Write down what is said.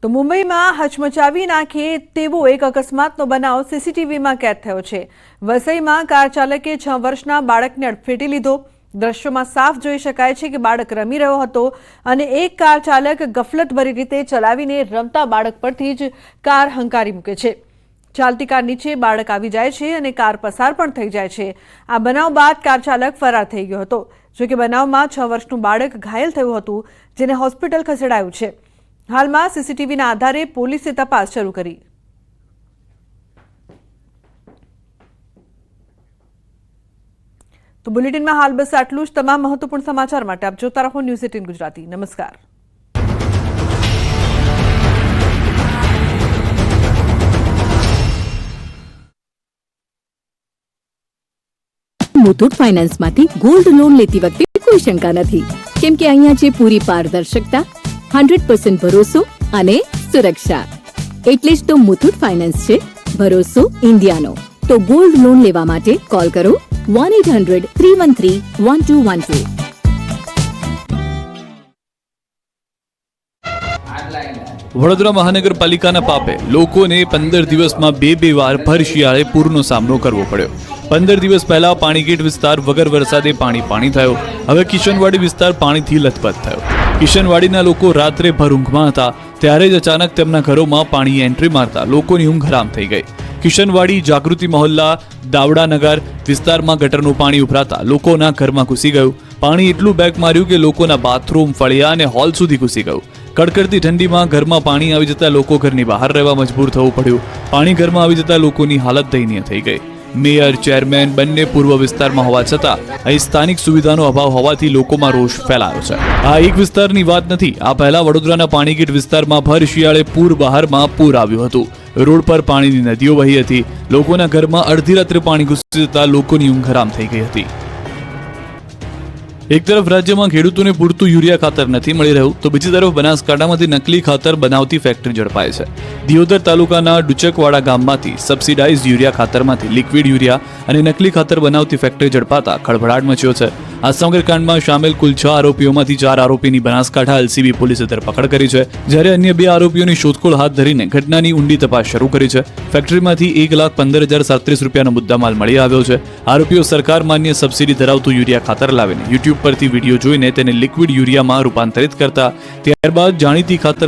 તો મુંબઈમાં હચમચાવી નાખે તેવો એક અકસ્માતનો બનાવ સીસીટીવીમાં કેદ થયો છે। વસઈમાં કાર ચાલકે 6 વર્ષના બાળકને અડફેટે લીધો। દ્રશ્યોમાં સાફ જોઈ શકાય છે કે બાળક રમી રહ્યો હતો અને એક કાર ચાલક ગફલતભરી રીતે ચલાવીને રમતા બાળક પરથી જ કાર હંકારી મૂકે છે। ચાલતી કાર નીચે બાળક આવી જાય છે અને કાર પસાર પણ થઈ જાય છે। આ બનાવ બાદ કાર ચાલક ફરાર થઈ ગયો હતો। જો કે બનાવમાં 6 વર્ષનું બાળક ઘાયલ થયું હતું, જેને હોસ્પિટલ ખસેડાયું છે। હાલમાં સીસીટીવીના આધારે પોલીસે તપાસ શરૂ કરી। તો બુલેટિનમાં હાલ બસ આટલું જ। તમામ મહત્વપૂર્ણ સમાચાર માટે આપ જોતા રહો ન્યૂઝ 18 ગુજરાતી। નમસ્કાર। મુથુટ ફાઇનાન્સમાંથી ગોલ્ડ લોન લેતી વખતે કોઈ શંકા નથી, કેમ કે અહીંયા છે પૂરી પારદર્શકતા, 100% ભરોસો અને સુરક્ષા। એટલે જ તો મુથુટ ફાઇનાન્સ છે ભરોસો ઇન્ડિયાનો। તો ગોલ્ડ લોન લેવા માટે કોલ કરો 1-800-313-1212। વડોદરા મહાનગરપાલિકાના પાપે લોકોને 15 દિવસમાં બે વાર ભર શિયાળે પૂરનો સામનો કરવો પડ્યો। 15 દિવસ પહેલા પાણીગેટ વિસ્તાર વગર વરસાદે પાણી થયો। હવે કિશનવાડી વિસ્તાર પાણીથી લથપથ થયો। કિશનવાડીના લોકો રાત્રે ભર ઊંઘમાં હતા, ત્યારે જ અચાનક તેમના ઘરોમાં પાણી એન્ટ્રી મારતા લોકોની ઊંઘ હરામ થઈ ગઈ। કિશનવાડી, જાગૃતિ મહોલ્લા, દાવડાનગર વિસ્તારમાં ગટરનું પાણી ઉભરાતા લોકોના ઘરમાં ઘૂસી ગયું। પાણી એટલું બેક માર્યું કે લોકોના બાથરૂમ, ફળિયા અને હોલ સુધી ઘૂસી ગયું। કડકડતી ઠંડીમાં ઘરમાં પાણી આવી જતા લોકો ઘરની બહાર રહેવા મજબૂર થવું પડ્યું। પાણી ઘરમાં આવી જતા લોકોની હાલત દયનીય થઈ ગઈ। મેયર, ચેરમેન બંને પૂર્વ વિસ્તારમાં હોવા છતાં અહીં સ્થાનિક સુવિધાનો અભાવ હોવાથી લોકોમાં રોષ ફેલાયો છે। આ એક વિસ્તારની વાત નથી। આ પહેલા વડોદરાના પાણીગેટ વિસ્તારમાં ભર શિયાળે પૂર બહારમાં પૂર આવ્યું હતું। રોડ પર પાણીની નદીઓ વહી હતી। લોકોના ઘરમાં અડધી રાત્રે પાણી ઘૂસી જતા લોકોની ઊંઘ હરામ થઈ ગઈ હતી। એક તરફ રાજ્યમાં ખેડૂતોને પૂરતું યુરિયા ખાતર નથી મળી રહ્યું, તો બીજી તરફ બનાસકાંઠામાંથી નકલી ખાતર બનાવતી ફેક્ટરી ઝડપાય છે। દિયોદર તાલુકાના ડુચકવાડા ગામમાંથી સબસિડાઇઝ્ડ યુરિયા ખાતરમાંથી લિક્વિડ યુરિયા અને નકલી ખાતર બનાવતી ફેક્ટરી ઝડપાતા ખળભળાટ મચ્યો છે। આ સમગ્ર કાંડમાં સામેલ કુલ 6 આરોપીઓમાંથી 4 આરોપીની બનાસકાંઠા એલસીબી પોલીસે ધરપકડ કરી છે, જ્યારે અન્ય 2 આરોપીઓની શોધખોળ હાથ ધરીને ઘટનાની ઊંડી તપાસ શરૂ કરી છે। ફેક્ટરીમાંથી 1,15,037 રૂપિયાનો મુદ્દામાલ મળી આવ્યો છે। આરોપીઓ સરકાર માન્ય સબસિડી ધરાવતું યુરિયા ખાતર લાવીને યુટ્યુબ પરથી વિડીયો જોઈને તેને લિક્વિડ યુરિયામાં રૂપાંતરિત કરતા, ત્યારબાદ જાણીતી ખાતર